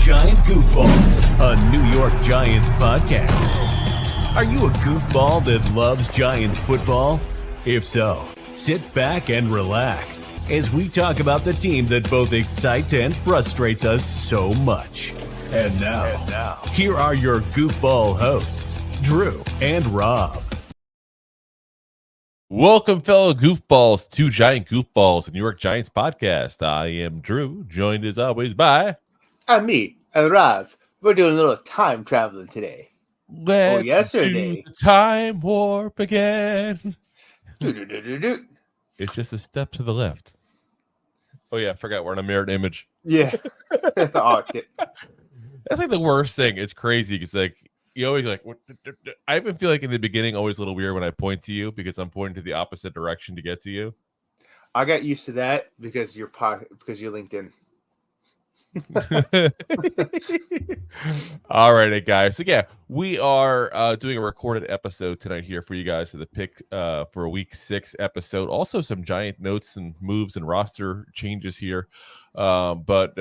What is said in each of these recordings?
Giant Goofballs, a New York Giants podcast. Are you a goofball that loves Giants football? If so, sit back and relax as we talk about the team that both excites and frustrates us so much. And now, here are your goofball hosts, Drew and Rob. Welcome, fellow goofballs, to Giant Goofballs, the New York Giants podcast. I am Drew, joined as always by... I'm me, and Rob. We're doing a little time traveling today. Let's yesterday. do the time warp again. Do-do-do-do-do. It's just a step to the left. Oh, yeah, I forgot we're in a mirrored image. Yeah. That's like the worst thing. It's crazy because, like, you always like, I even feel like in the beginning, always a little weird when I point to you because I'm pointing to the opposite direction to get to you. I got used to that because you're LinkedIn. All right, guys. So yeah, we are doing a recorded episode tonight here for you guys for the pick for a week 6 episode. Also some Giant notes and moves and roster changes here. But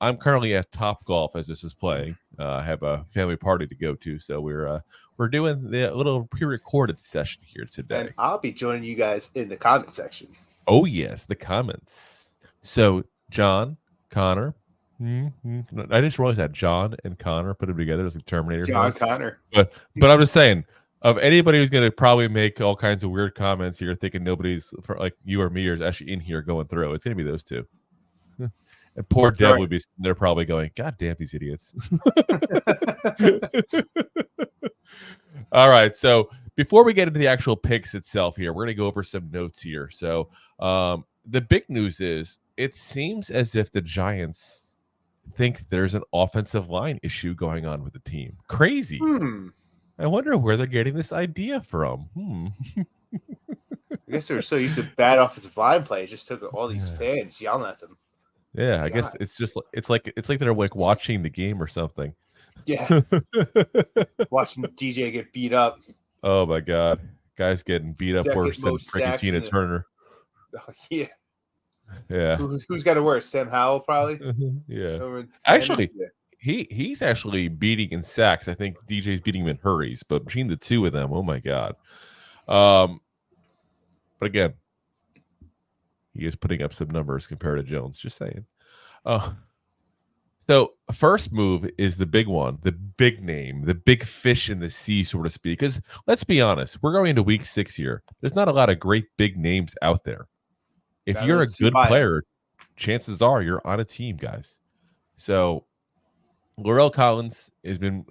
I'm currently at Top Golf as this is playing. I have a family party to go to, so we're doing the little pre-recorded session here today. And I'll be joining you guys in the comment section. Oh yes, the comments. So John, Connor. I just realized that John and Connor put them together as a Terminator. John Connor. But I'm just saying, of anybody who's going to probably make all kinds of weird comments here, thinking nobody's for like you or me is actually in here going through, it's going to be those two. And poor Deb would be sitting there probably going, God damn these idiots. All right. So before we get into the actual picks itself here, we're going to go over some notes here. So the big news is it seems as if the Giants think there's an offensive line issue going on with the team. Crazy. I wonder where they're getting this idea from. I guess they're so used to bad offensive line play. It just took all these fans yelling at them. Yeah, I guess it's like they're like watching the game or something. Yeah. Watching DJ get beat up. Oh my God. Guys getting beat up worse than freaking Tina Turner. Oh, yeah. Yeah. Who's got it worse? Sam Howell, probably? Yeah. Actually, he's actually beating in sacks. I think DJ's beating him in hurries, but between the two of them, oh my God. But again, he is putting up some numbers compared to Jones. Just saying. So first move is the big one, the big name, the big fish in the sea, so to speak. Because let's be honest, we're going into week 6 here. There's not a lot of great big names out there. If you're a good player, chances are you're on a team, guys. So Laurel Collins has been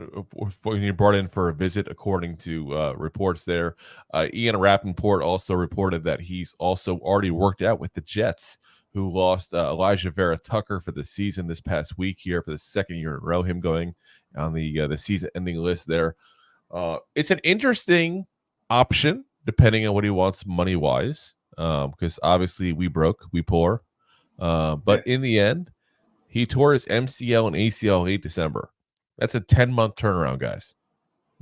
brought in for a visit, according to reports there. Ian Rappaport also reported that he's also already worked out with the Jets, who lost Elijah Vera Tucker for the season this past week here for the second year in a row, him going on the season-ending list there. It's an interesting option, depending on what he wants money-wise. Because obviously we poor. But in the end, he tore his MCL and ACL in late December. That's a 10-month turnaround, guys.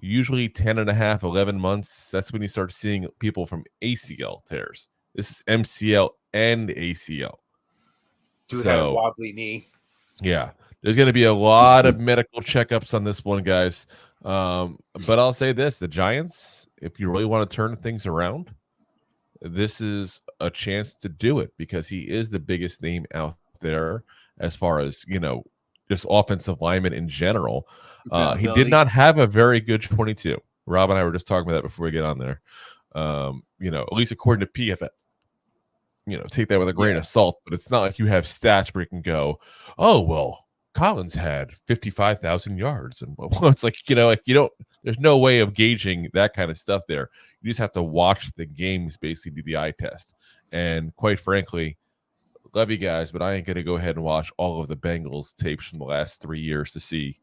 Usually 10 and a half, 11 months. That's when you start seeing people from ACL tears. This is MCL and ACL. Dude had a wobbly knee. Yeah. There's going to be a lot of medical checkups on this one, guys. But I'll say this. The Giants, if you really want to turn things around, this is a chance to do it because he is the biggest name out there as far as, just offensive lineman in general. He did not have a very good 22. Rob and I were just talking about that before we get on there. At least according to PFF, take that with a grain of salt, but it's not like you have stats where you can go, oh, well, Collins had 55,000 yards. And it's like, you don't, there's no way of gauging that kind of stuff there. You just have to watch the games, basically do the eye test. And quite frankly, love you guys, but I ain't going to go ahead and watch all of the Bengals tapes from the last 3 years to see,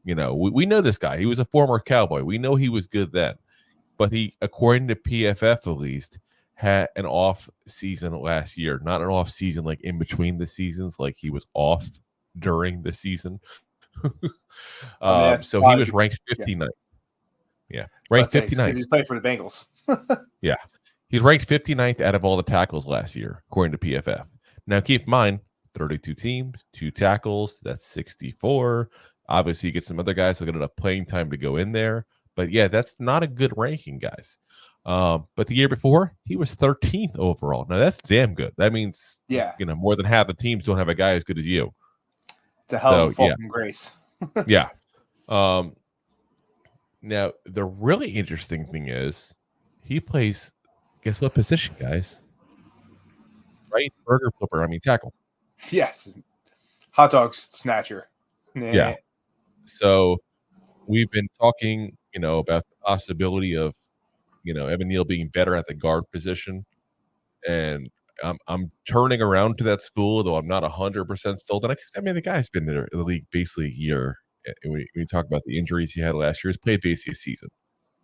we know this guy. He was a former Cowboy. We know he was good then, but he, according to PFF at least, had an off season last year, not an off season like in between the seasons, like he was off during the season. So he was ranked 59th. Yeah, ranked 59th. He's playing for the Bengals. Yeah, he's ranked 59th out of all the tackles last year, according to PFF. Now, keep in mind, 32 teams, 2 tackles. That's 64. Obviously, you get some other guys that get enough playing time to go in there. But yeah, that's not a good ranking, guys. But the year before, he was 13th overall. Now that's damn good. That means more than half the teams don't have a guy as good as you. It's a hell of a fall from grace. Yeah. Now the really interesting thing is he plays. Guess what position, guys? Right, burger flipper. Tackle. Yes, hot dog snatcher. Yeah. So we've been talking, about the possibility of, Evan Neal being better at the guard position, and I'm turning around to that school, though I'm not 100% sold. And the guy's been in the league basically a year. And when you talk about the injuries he had last year, he's played basically a season.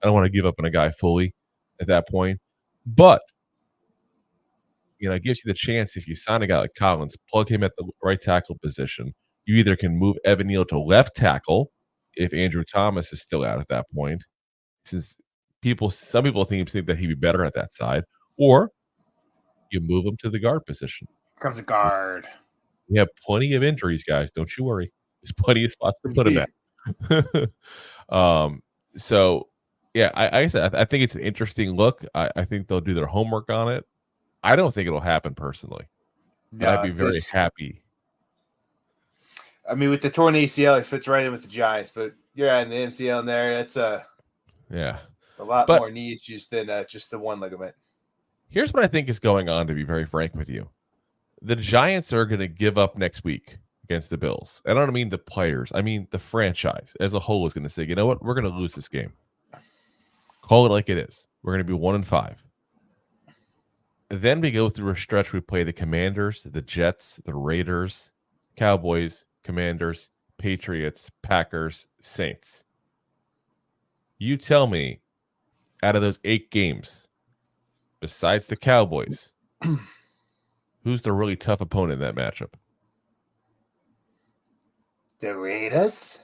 I don't want to give up on a guy fully at that point, but it gives you the chance if you sign a guy like Collins, plug him at the right tackle position. You either can move Evan Neal to left tackle if Andrew Thomas is still out at that point, since some people think that he'd be better at that side, or you move him to the guard position. Becomes a guard. We have plenty of injuries, guys. Don't you worry. There's plenty of spots to put him at. So, yeah, I think it's an interesting look. I think they'll do their homework on it. I don't think it'll happen personally. But I'd be very happy. With the torn ACL, it fits right in with the Giants, but adding the MCL in there. That's a lot more knee issues than just the one ligament. Here's what I think is going on, to be very frank with you. The Giants are going to give up next week against the Bills. I don't mean the players. I mean the franchise as a whole is going to say, you know what? We're going to lose this game. Call it like it is. We're going to be 1-5. Then we go through a stretch. We play the Commanders, the Jets, the Raiders, Cowboys, Commanders, Patriots, Packers, Saints. You tell me, out of those 8 games, besides the Cowboys, who's the really tough opponent in that matchup? The Raiders?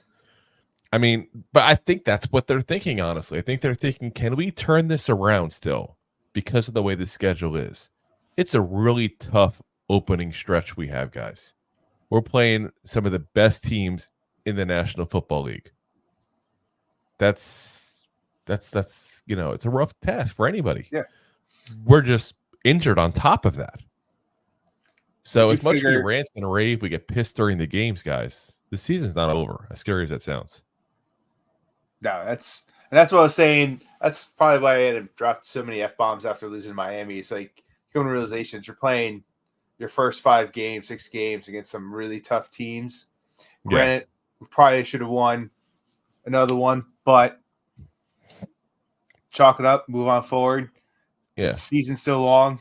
But I think that's what they're thinking, honestly. I think they're thinking, can we turn this around still? Because of the way the schedule is. It's a really tough opening stretch we have, guys. We're playing some of the best teams in the National Football League. That's it's a rough task for anybody. Yeah. We're just injured on top of that. So as much as we rant and rave, we get pissed during the games, guys. The season's not over, as scary as that sounds. No, that's what I was saying. That's probably why I had to drop so many F-bombs after losing Miami. It's like coming to realization that you're playing your first 5 games, 6 games against some really tough teams. Granted, we probably should have won another one, but chalk it up, move on forward. Yeah. The season's still long.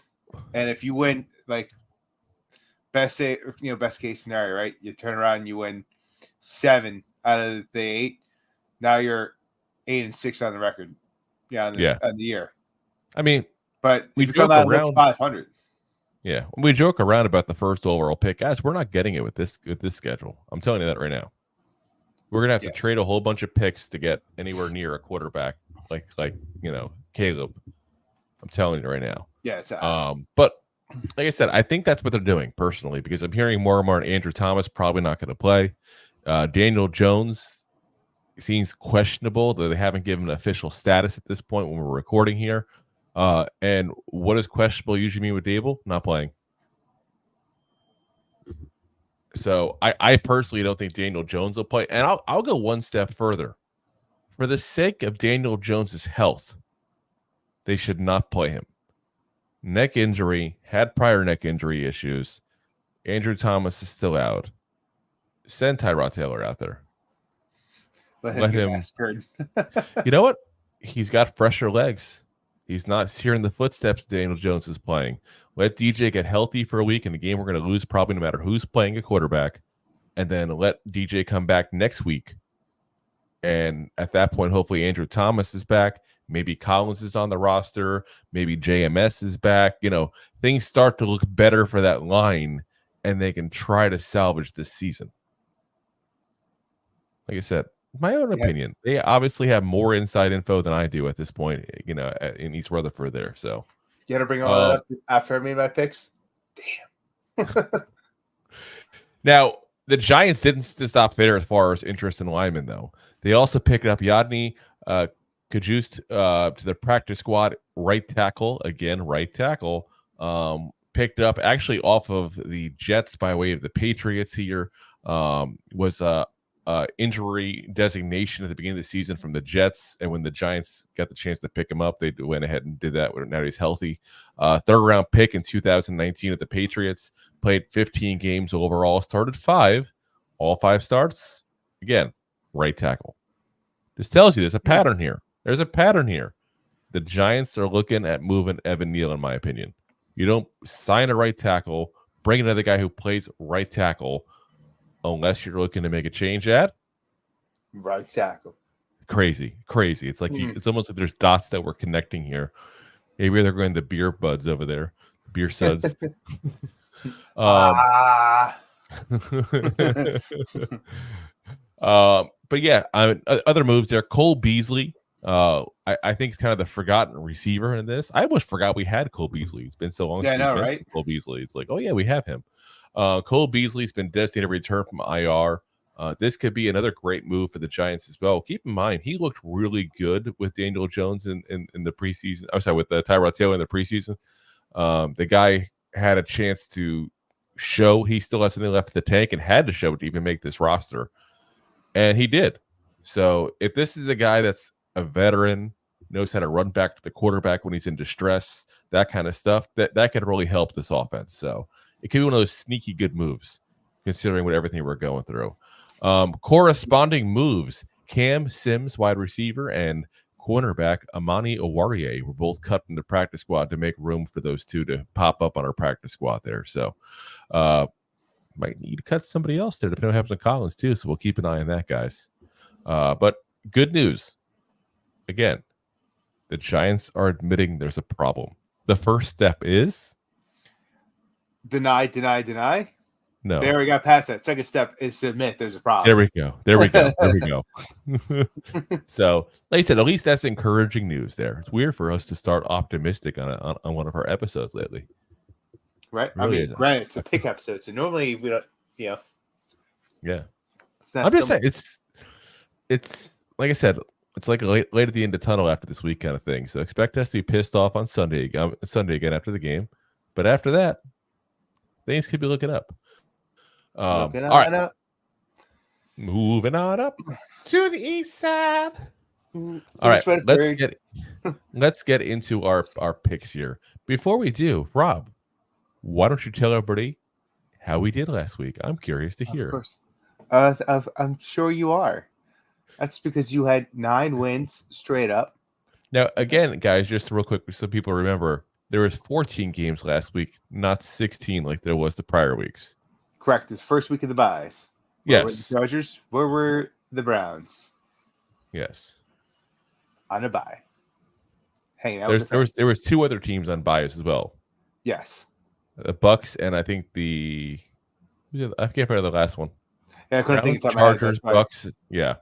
And if you win, like best case scenario, right? You turn around and you win 7 out of the 8. Now you're 8-6 on the record. On the year. But we come out around 500. Yeah, we joke around about the first overall pick, guys. We're not getting it with this schedule. I'm telling you that right now. We're gonna have to trade a whole bunch of picks to get anywhere near a quarterback like Caleb. I'm telling you right now. Yeah. But like I said, I think that's what they're doing personally, because I'm hearing more and more Andrew Thomas probably not going to play. Daniel Jones seems questionable, though they haven't given an official status at this point when we're recording here. And what does questionable usually mean with Dable? Not playing. So I personally don't think Daniel Jones will play. And I'll go one step further. For the sake of Daniel Jones's health, they should not play him. Neck injury, had prior neck injury issues. Andrew Thomas is still out. Send Tyrod Taylor out there. Let him. You know what? He's got fresher legs. He's not hearing the footsteps Daniel Jones is playing. Let DJ get healthy for a week in the game we're going to lose probably no matter who's playing a quarterback. And then let DJ come back next week. And at that point, hopefully Andrew Thomas is back. Maybe Collins is on the roster. Maybe JMS is back. Things start to look better for that line, and they can try to salvage this season. Like I said, my own opinion. They obviously have more inside info than I do at this point, in East Rutherford there. So you got to bring all that up after I made my picks? Damn. Now, the Giants didn't stop there as far as interest in linemen, though. They also picked up Yodny Cajuste to the practice squad, right tackle. Again, right tackle. Picked up actually off of the Jets by way of the Patriots here. Was injury designation at the beginning of the season from the Jets, and when the Giants got the chance to pick him up, they went ahead and did that. Now he's healthy. Third round pick in 2019 at the Patriots. Played 15 games overall. Started 5, all 5 starts. Again, right tackle. This tells you there's a pattern here. There's a pattern here. The Giants are looking at moving Evan Neal, in my opinion. You don't sign a right tackle, bring another guy who plays right tackle, unless you're looking to make a change at right tackle. Crazy. It's like it's almost like there's dots that we're connecting here. Maybe they're going the beer buds over there, beer suds. But yeah, other moves there. Cole Beasley. I think he's kind of the forgotten receiver in this. I almost forgot we had Cole Beasley. It's been so long. Yeah, I know, right? Cole Beasley. It's like, oh yeah, we have him. Cole Beasley's been designated to return from IR. This could be another great move for the Giants as well. Keep in mind, he looked really good with Daniel Jones in the preseason. I'm sorry, with Tyrod Taylor in the preseason. The guy had a chance to show he still has something left in the tank and had to show it to even make this roster. And he did. So if this is a guy that's a veteran, knows how to run back to the quarterback when he's in distress, that kind of stuff, that could really help this offense. So it could be one of those sneaky good moves, considering what everything we're going through. Corresponding moves: Cam Sims, wide receiver, and cornerback Amani Oruwariye were both cut from the practice squad to make room for those two to pop up on our practice squad there. So might need to cut somebody else there, depending on what happens to Collins too. So we'll keep an eye on that, guys. But good news. Again, the Giants are admitting there's a problem. The first step is deny. No. There, we got past that. Second step is to admit there's a problem. There we go. So, like I said, at least that's encouraging news there. It's weird for us to start optimistic on one of our episodes lately. Right? Really I mean, granted, it's a pick episode, so normally we don't, Yeah. It's not I'm just saying, it's like I said, it's like late at the end of the tunnel after this week kind of thing. So expect us to be pissed off on Sunday again after the game. But after that, things could be looking up. All right. Moving on up to the east side. All right, let's get into our picks here. Before we do, Rob, why don't you tell everybody how we did last week? I'm curious to hear. Of course. I'm sure you are. That's because you had 9 wins straight up. Now, again, guys, just real quick so people remember, there was 14 games last week, not 16 like there was the prior weeks. Correct. This first week of the buys. Yes. Where were the Chargers? Where were the Browns? Yes. On a bye. Hanging out. There was 2 other teams on buys as well. Yes. The Bucks and I think I can't remember the last one. Yeah, I couldn't think of Chargers, Bucks. Yeah.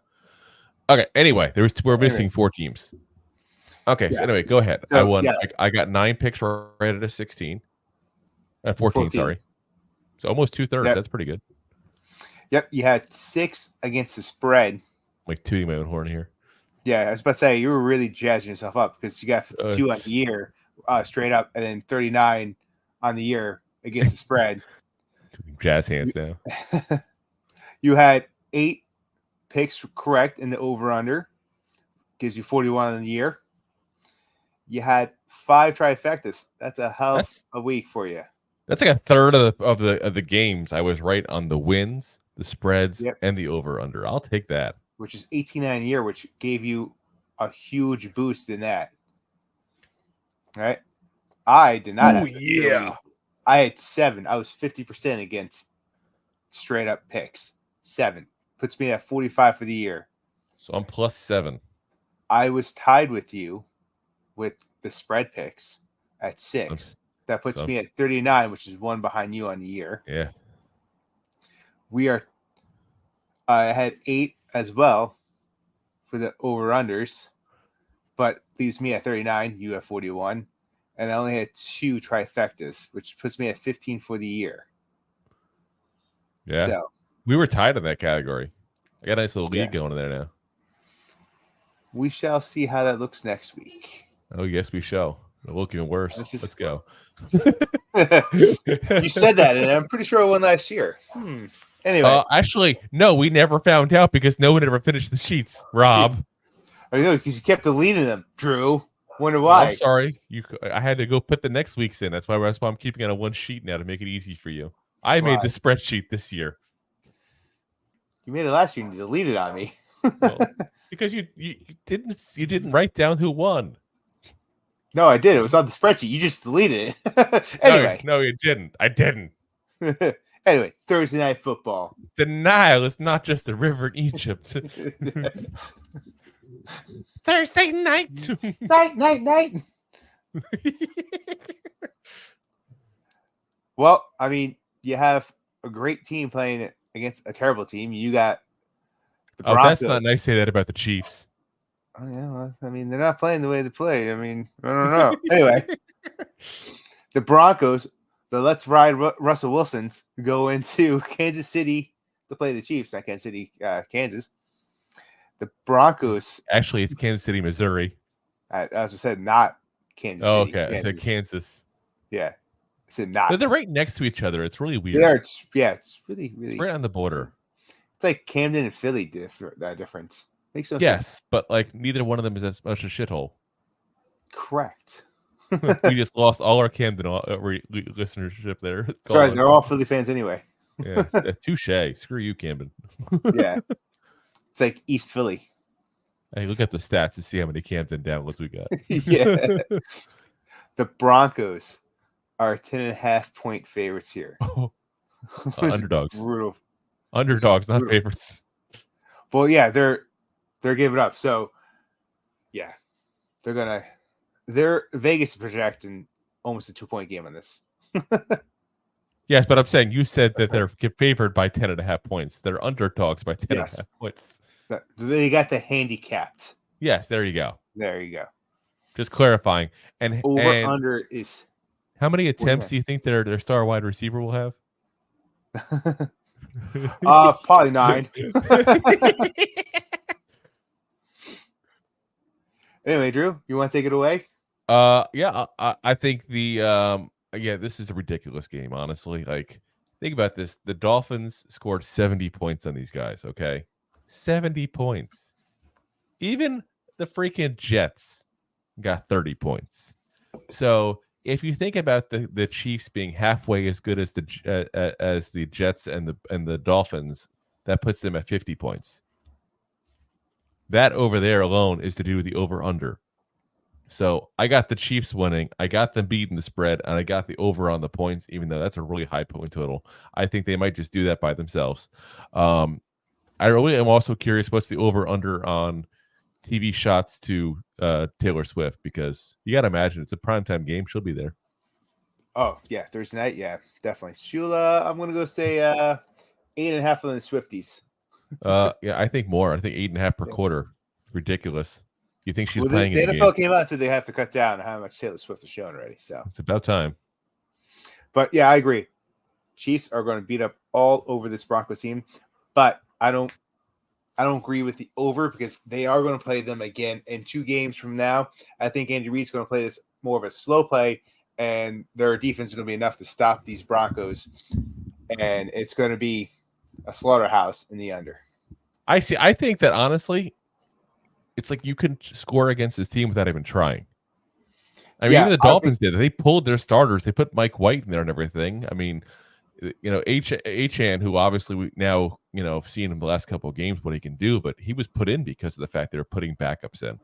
Okay. Anyway, we're missing 4 teams. Okay. Yeah. So anyway, go ahead. So, I won. Yeah. I got 9 picks right at a 16. 14. Sorry. So almost 2/3. Yep. That's pretty good. Yep. You had 6 against the spread. Like tooting my own horn here. Yeah, I was about to say you were really jazzing yourself up because you got 52 on the year straight up, and then 39 on the year against the spread. Jazz hands now. You had 8 picks correct in the over/under, gives you 41 on the year. You had 5 trifectas. That's a hell of a week for you. That's like a third of the games I was right on the wins, the spreads, and the over/under. I'll take that. Which is 18 a year, which gave you a huge boost in that. All right. I did not. Oh, yeah. I had 7. I was 50% against straight up picks. 7 puts me at 45 for the year. So I'm plus 7. I was tied with you with the spread picks at 6. That puts me at 39, which is 1 behind you on the year. Yeah. We are. I had 8 as well for the over-unders, but leaves me at 39. You have 41. And I only had 2 trifectas, which puts me at 15 for the year. Yeah. So We were tied in that category. I got a nice little lead going in there now. we shall see how that looks next week. Oh, yes, we shall. It'll look even worse. Let's go. You said that, and I'm pretty sure I won last year. Anyway. Actually, no, we never found out because no one ever finished the sheets, Rob. I know, because you kept deleting them, Drew. Wonder why. I'm sorry. I had to go put the next week's in. That's why I'm keeping it on one sheet now to make it easy for you. I made the spreadsheet this year. You made it last year and you deleted it on me. Well, because you didn't write down who won. No, I did. It was on the spreadsheet. You just deleted it. Anyway. No, you didn't. I didn't. Anyway, Thursday night football. The Nile is not just a river in Egypt. Thursday night. Night. Well, I mean, you have a great team playing against a terrible team. You got the Broncos. That's not nice to say that about the Chiefs. Oh, yeah, well, I mean, they're not playing the way they play. I mean, I don't know. Anyway, the Broncos, the Let's Ride Russell Wilsons, go into Kansas City to play the Chiefs, not Kansas City, Kansas. The Broncos. Actually, it's Kansas City, Missouri. As I said, not Kansas City. Oh, okay. I said Kansas. Yeah. I said not. They're right next to each other. It's really weird. It's really. It's right on the border. It's like Camden and Philly difference. Makes no sense. Yes, but like neither one of them is as much a shithole. Correct. We just lost all our Camden listenership there. Sorry, they're all Philly fans anyway. Yeah, touche. Screw you, Camden. Yeah. It's like East Philly. Hey, look at the stats to see how many Camden downloads we got. Yeah. The Broncos are 10.5-point favorites here. Oh. Underdogs. Brutal. Underdogs, not favorites. Well, yeah, they're giving up. So, yeah, they're Vegas is projecting almost a 2-point game on this. Yes, but I'm saying you said that they're favored by 10.5 points. They're underdogs by 10.5 points. They got the handicapped. Yes, there you go. There you go. Just clarifying. And under is how many attempts do you think their star wide receiver will have? Probably 9. Anyway, Drew, you want to take it away? Yeah, I think this is a ridiculous game, honestly. Like, think about this. The Dolphins scored 70 points on these guys, okay? 70 points. Even the freaking Jets got 30 points. So if you think about the Chiefs being halfway as good as the Jets and the Dolphins, that puts them at 50 points. That over there alone is to do with the over-under. So I got the Chiefs winning. I got them beating the spread, and I got the over on the points, even though that's a really high point total. I think they might just do that by themselves. I really am also curious what's the over-under on TV shots to Taylor Swift, because you got to imagine it's a primetime game. She'll be there. Oh, yeah. Thursday night. Yeah, definitely. I'm going to go say 8.5 of the Swifties. Yeah, I think more. I think 8.5 per quarter. Ridiculous. You think she's playing? The NFL came out and said they have to cut down on how much Taylor Swift is showing already. So it's about time. But yeah, I agree. Chiefs are going to beat up all over this Broncos team, but I don't agree with the over, because they are going to play them again in 2 games from now. I think Andy Reid's going to play this more of a slow play, and their defense is going to be enough to stop these Broncos, and it's going to be a slaughterhouse in the under. I see. I think that honestly, it's like you can score against this team without even trying. I mean, even the Dolphins did. They pulled their starters. They put Mike White in there and everything. I mean, Achan, who obviously we now, seen in the last couple of games what he can do, but he was put in because of the fact they were putting backups in.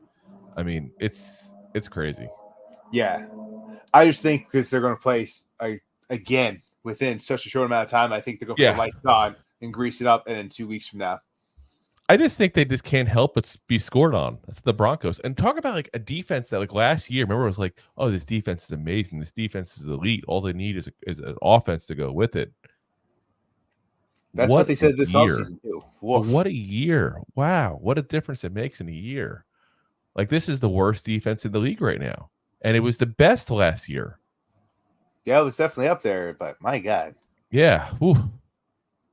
I mean, it's crazy. Yeah. I just think because they're going to play again within such a short amount of time, I think they're going to put the lights on and grease it up, and in 2 weeks from now. I just think they just can't help but be scored on. That's the Broncos. And talk about like a defense that like last year, remember, it was like, oh, this defense is amazing. This defense is elite. All they need is an offense to go with it. That's what they said this offseason too. What a year. Wow. What a difference it makes in a year. Like, this is the worst defense in the league right now. And it was the best last year. Yeah, it was definitely up there, but my God. Yeah. Whew.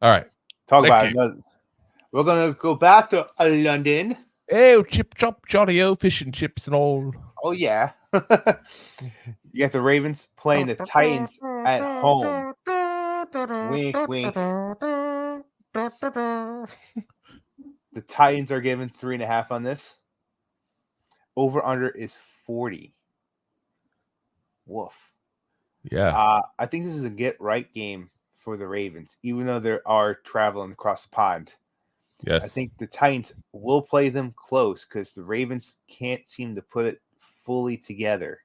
All right. Talk Next about game. another. We're gonna go back to London. Oh, chip chop, jolly o, fish and chips and all. Oh yeah. You got the Ravens playing the Titans at home. Wink, wink. The Titans are given 3.5 on this. Over under is 40. Woof. Yeah. I think this is a get right game for the Ravens, even though they are traveling across the pond. Yes. I think the Titans will play them close because the Ravens can't seem to put it fully together.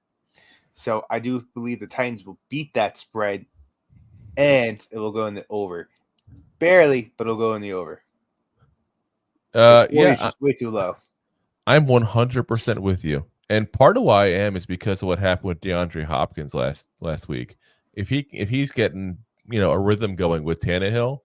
So I do believe the Titans will beat that spread, and it will go in the over. Barely, but it'll go in the over. 40 is just way too low. I'm 100% with you. And part of why I am is because of what happened with DeAndre Hopkins last week. If he's getting, a rhythm going with Tannehill,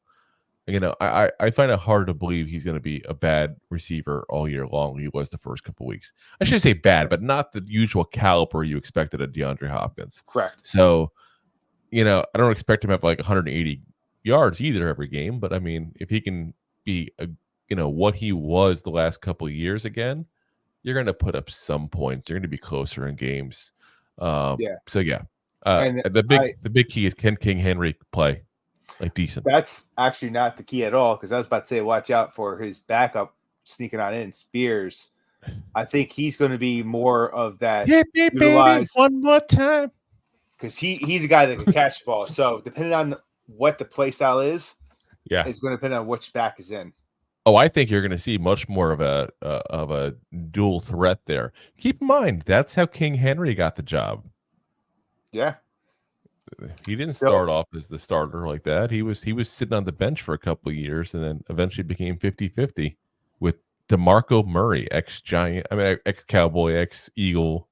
I find it hard to believe he's going to be a bad receiver all year long. He was the first couple weeks. I shouldn't say bad, but not the usual caliber you expected of DeAndre Hopkins. Correct. So, I don't expect him to have like 180 yards either every game. But I mean, if he can be what he was the last couple of years again, you're going to put up some points. You're going to be closer in games. Yeah. So yeah, And the big key is, can King Henry play like decent? That's actually not the key at all, because I was about to say watch out for his backup sneaking on in, Spears. I think he's going to be more of that. Baby, one more time. Because he's a guy that can catch the ball. So depending on what the play style is, it's going to depend on which back is in. Oh, I think you're going to see much more of a dual threat there. Keep in mind, that's how King Henry got the job. Yeah. He didn't start off as the starter like that. He was sitting on the bench for a couple of years and then eventually became 50-50 with DeMarco Murray, ex-Cowboy, ex-Eagle,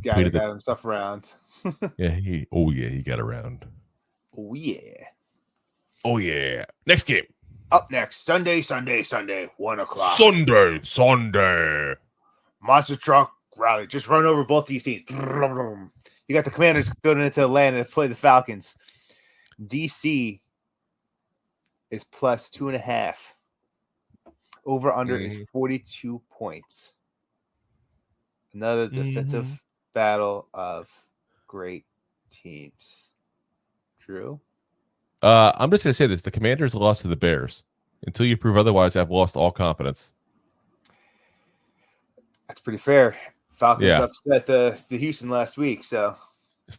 Guy that got himself around. he got around. Oh, yeah. Oh, yeah. Next game. Up next, Sunday, 1 o'clock. Sunday. Monster truck rally. Just run over both these teams. You got the Commanders going into Atlanta to play the Falcons. DC is plus 2.5. Over under is 42 points. Another defensive battle of great teams. True. I'm just going to say this. The Commanders lost to the Bears. Until you prove otherwise, I've lost all confidence. That's pretty fair. Falcons upset the Houston last week. So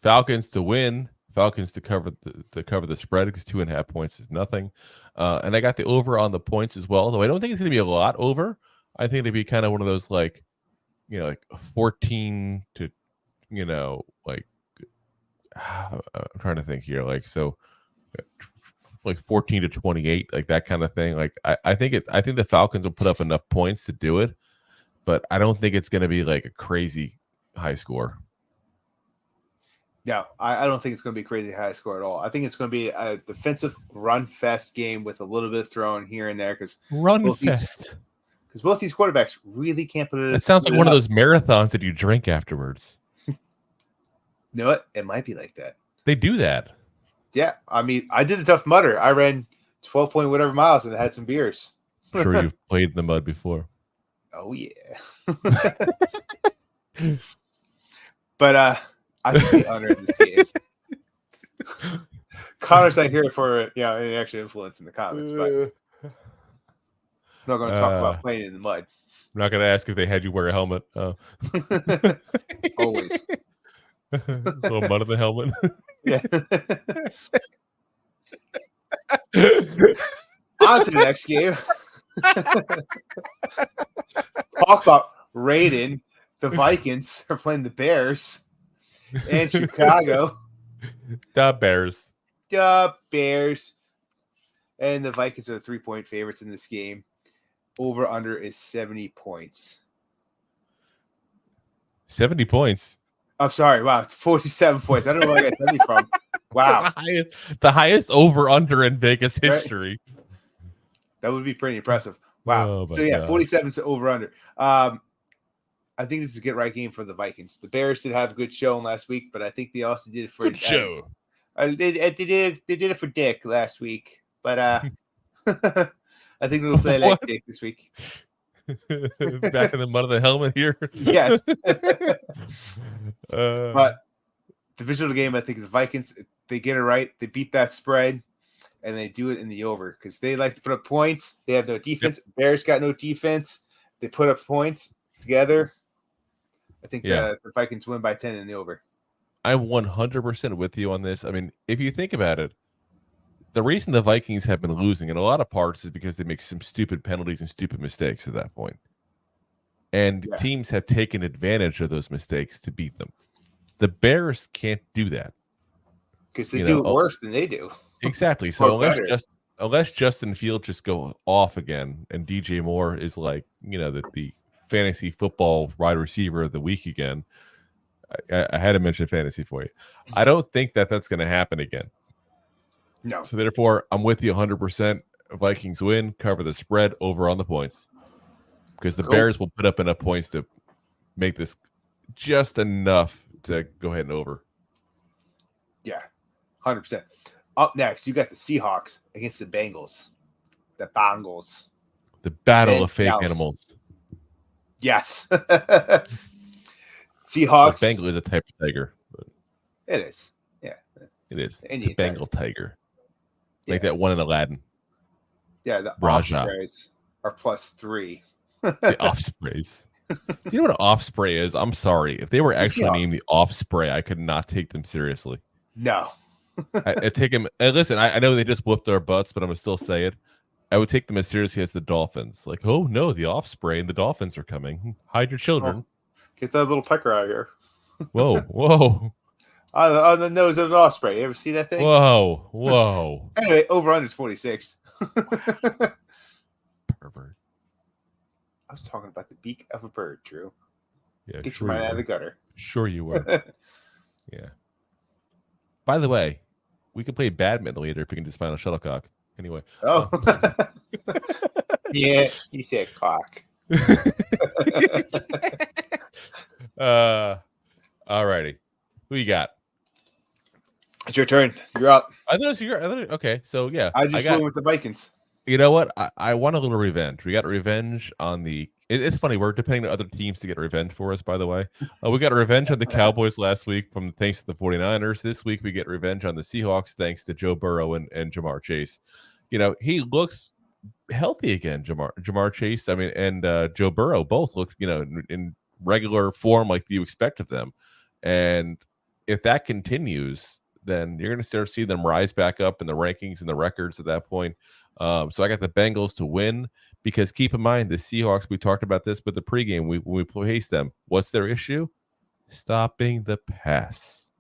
Falcons to win. Falcons to cover the spread because 2.5 points is nothing. And I got the over on the points as well, though I don't think it's going to be a lot over. I think it'd be kind of one of those like 14 to, I'm trying to think here. Like 14 to 28, like that kind of thing. Like I think the Falcons will put up enough points to do it, but I don't think it's going to be like a crazy high score. No, I don't think it's going to be crazy high score at all. I think it's going to be a defensive run fest game with a little bit of throwing here and there because both these quarterbacks really can't put it. It sounds like one of those marathons that you drink afterwards. You know what? It might be like that. They do that. Yeah, I mean, I did the Tough Mudder. I ran 12 point whatever miles and had some beers. I'm sure you've played in the mud before. Oh yeah. But I think the under in this game. Connor's not here for any extra influence in the comments, but I'm not going to talk about playing in the mud. I'm not going to ask if they had you wear a helmet. Always. A little mud in the helmet. Yeah. On to the next game. Talk about Raiden. The Vikings are playing the Bears and Chicago. The Bears. And the Vikings are the 3-point favorites in this game. Over under is 70 points. 70 points. I'm sorry. Wow. It's 47 points. I don't know where I got 70 from. Wow. The highest over under in Vegas history. Right? That would be pretty impressive. Wow. Oh, so yeah, 47 is over under. I think this is a get right game for the Vikings. The Bears did have a good showing last week, but I think they also did it for good show. They did it for Dick last week. But I think we'll play leg tape this week. Back in the mud of the helmet here. Yes. But the visual game, I think the Vikings, they get it right. They beat that spread, and they do it in the over because they like to put up points. They have no defense. Yep. Bears got no defense. They put up points together. I think the Vikings win by 10 in the over. I'm 100% with you on this. I mean, if you think about it, the reason the Vikings have been losing in a lot of parts is because they make some stupid penalties and stupid mistakes at that point. And teams have taken advantage of those mistakes to beat them. The Bears can't do that. Because they do it worse than they do. Exactly. So unless Justin Fields just go off again and DJ Moore is like, the fantasy football wide receiver of the week again, I had to mention fantasy for you. I don't think that's going to happen again. No. So therefore, I'm with you 100%. Vikings win, cover the spread, over on the points. Because the Bears will put up enough points to make this just enough to go ahead and over. Yeah, 100%. Up next, you got the Seahawks against the Bengals. The Bengals. The battle of fake animals. Yes. Seahawks. The Bengal is a type of tiger. But it is. Yeah. It is. The Bengal tiger. Like that one in Aladdin. Yeah, the Raja. Ospreys are +3. The Ospreys. Do you know what an Osprey is? I'm sorry. If they were actually named the Osprey, I could not take them seriously. No. I take them. Listen, I know they just whooped our butts, but I'm going to still say it. I would take them as seriously as the Dolphins. Like, oh, no, the Osprey and the Dolphins are coming. Hide your children. Oh, get that little pecker out of here. Whoa. On the nose of an osprey. You ever see that thing? Whoa. Anyway, over under 46. Pervert. I was talking about the beak of a bird, Drew. Yeah, Get your mind out of the gutter. Sure you were. Yeah. By the way, we can play badminton later if we can just find a shuttlecock. Anyway. Oh. Yeah, you said cock. All righty. Who you got? It's your turn. You're up. Okay, so yeah. I went with the Vikings. You know what? I want a little revenge. We got revenge on the... It's funny. We're depending on other teams to get revenge for us, by the way. We got revenge on the Cowboys last week thanks to the 49ers. This week, we get revenge on the Seahawks thanks to Joe Burrow and Jamar Chase. He looks healthy again, Jamar Chase. I mean, and Joe Burrow both look, in regular form like you expect of them. And if that continues, then you're going to start to see them rise back up in the rankings and the records at that point. So I got the Bengals to win because keep in mind the Seahawks, we talked about this, but the pregame, when we place them, what's their issue? Stopping the pass.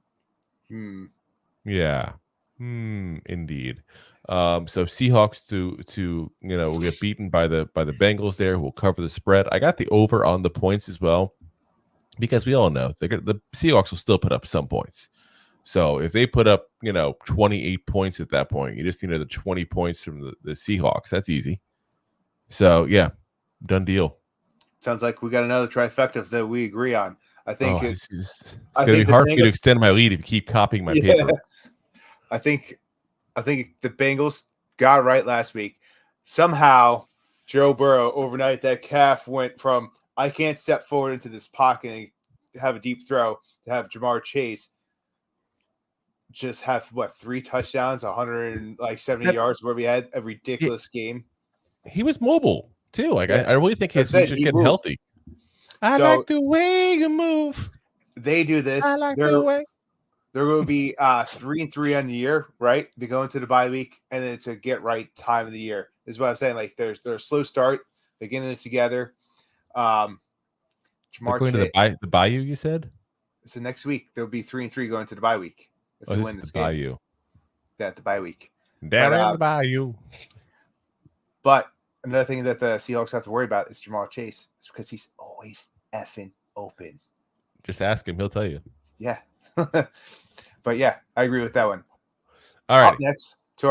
Yeah. Indeed. So Seahawks to will get beaten by the Bengals there, who will cover the spread. I got the over on the points as well because we all know the Seahawks will still put up some points. So if they put up 28 points at that point, you just need the 20 points from the Seahawks. That's easy. So yeah, done deal. Sounds like we got another trifecta that we agree on. I think it's going to be hard for you to extend my lead if you keep copying my paper. I think the Bengals got it right last week. Somehow, Joe Burrow overnight, that calf went from I can't step forward into this pocket and have a deep throw to have Jamar Chase just have 3 touchdowns, 170 yards, where we had a ridiculous game. He was mobile too. Like I really think he's just getting healthy. I like the way you move. They do this. I like the way. They're going to be 3-3 on the year, right? They go into the bye week, and then it's a get right time of the year. Is what I'm saying. Like they're a slow start. They're getting it together. Jamar going to the Bayou, you said? So next week they'll be 3-3 going to the bye week. If they win this game. Bayou. That the bye week. Down in the Bayou. But another thing that the Seahawks have to worry about is Jamar Chase. It's because he's always effing open. Just ask him; he'll tell you. Yeah. But yeah, I agree with that one. All right. Up next to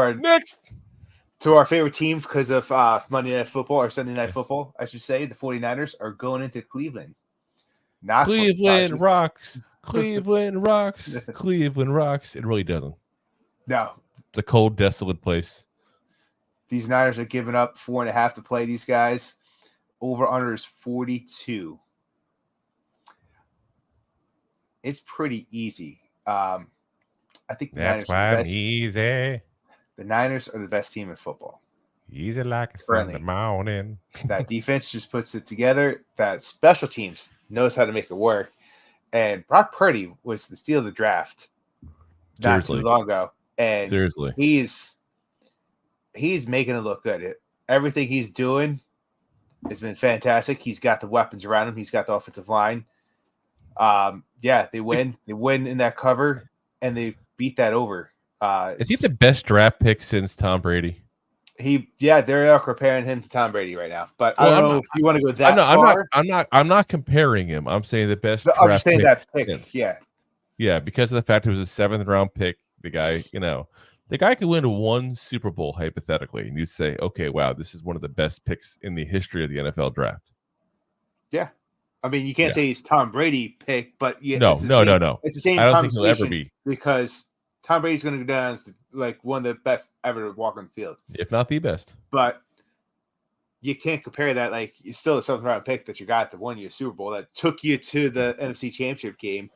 our favorite team because of Monday Night Football or Sunday Night Football, I should say, the 49ers are going into Cleveland. Not Cleveland rocks. Cleveland rocks. Cleveland rocks. It really doesn't. No. It's a cold, desolate place. These Niners are giving up 4.5 to play these guys. Over under is 42. It's pretty easy. I think the That's Niners are why the I'm best. easy. The Niners are the best team in football. Easy like a Currently. Sunday morning. That defense just puts it together. That special teams knows how to make it work. And Brock Purdy was the steal of the draft not too long ago. And Seriously. he's making it look good. Everything he's doing has been fantastic. He's got the weapons around him. He's got the offensive line. They win. They win in that cover, and they beat that over. Is he the best draft pick since Tom Brady? They're comparing him to Tom Brady right now. But I don't know if you want to go that far. I'm not comparing him. I'm saying the best. I'm just saying that pick. Since. Yeah, because of the fact it was a 7th round pick. The guy could win 1 Super Bowl hypothetically, and you'd say, okay, wow, this is one of the best picks in the history of the NFL draft. Yeah, I mean, you can't say he's Tom Brady pick, but no. It's the same. I don't think he'll ever be, because Tom Brady's going to go down as one of the best ever to walk on the field, if not the best. But you can't compare that. Like, you're still a 7th round pick that you got that won you a Super Bowl, that took you to the NFC Championship game.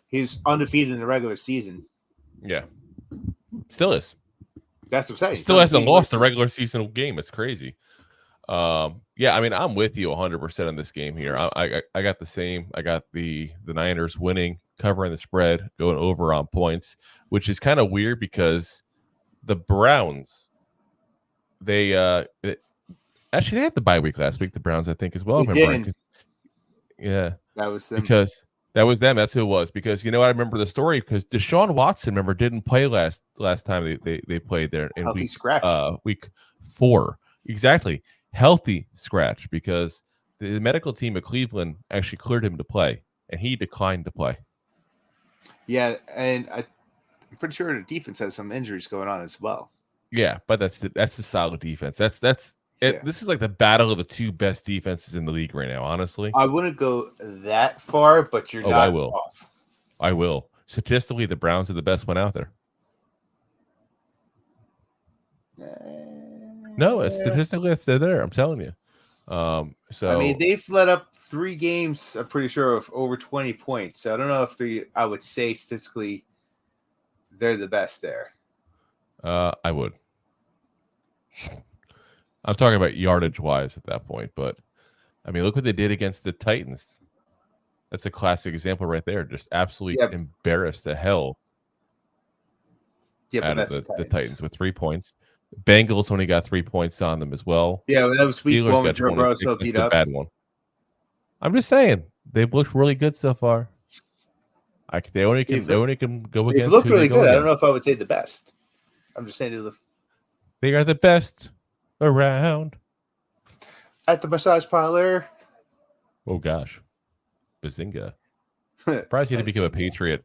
He was undefeated in the regular season. Yeah, still is. That's what I'm saying. Still hasn't lost a regular season game. It's crazy. I mean, I'm with you 100% on this game here. I got the same. I got the Niners winning, covering the spread, going over on points, which is kind of weird because the Browns, they actually they had the bye week last week. The Browns, I think, as well. Yeah, that was them. Because that was them. That's who it was. Because I remember the story because Deshaun Watson, didn't play last time they played there in week 4. Exactly. Healthy scratch, because the medical team of Cleveland actually cleared him to play, and he declined to play. Yeah, and I'm pretty sure the defense has some injuries going on as well. Yeah, but that's the solid defense. That's it. This is like the battle of the 2 best defenses in the league right now. Honestly, I wouldn't go that far, but you're not. I will. Off. I will. Statistically, the Browns are the best one out there. No, statistically, they're there. I'm telling you. So I mean, they've let up 3 games. I'm pretty sure of over 20 points. So I don't know if I would say statistically they're the best there. I would. I'm talking about yardage wise at that point, but I mean, look what they did against the Titans. That's a classic example right there. Just absolutely embarrassed the hell out of the Titans with 3 points. Bengals only got 3 points on them as well. Yeah, that was week 1 with Joe Burrow so beat up. Bad one. I'm just saying they've looked really good so far. They only can go against. They've looked really good. I don't know if I would say the best. I'm just saying they are the best around. At the massage parlor. Oh gosh, Bazinga! Surprised you to become a Patriot.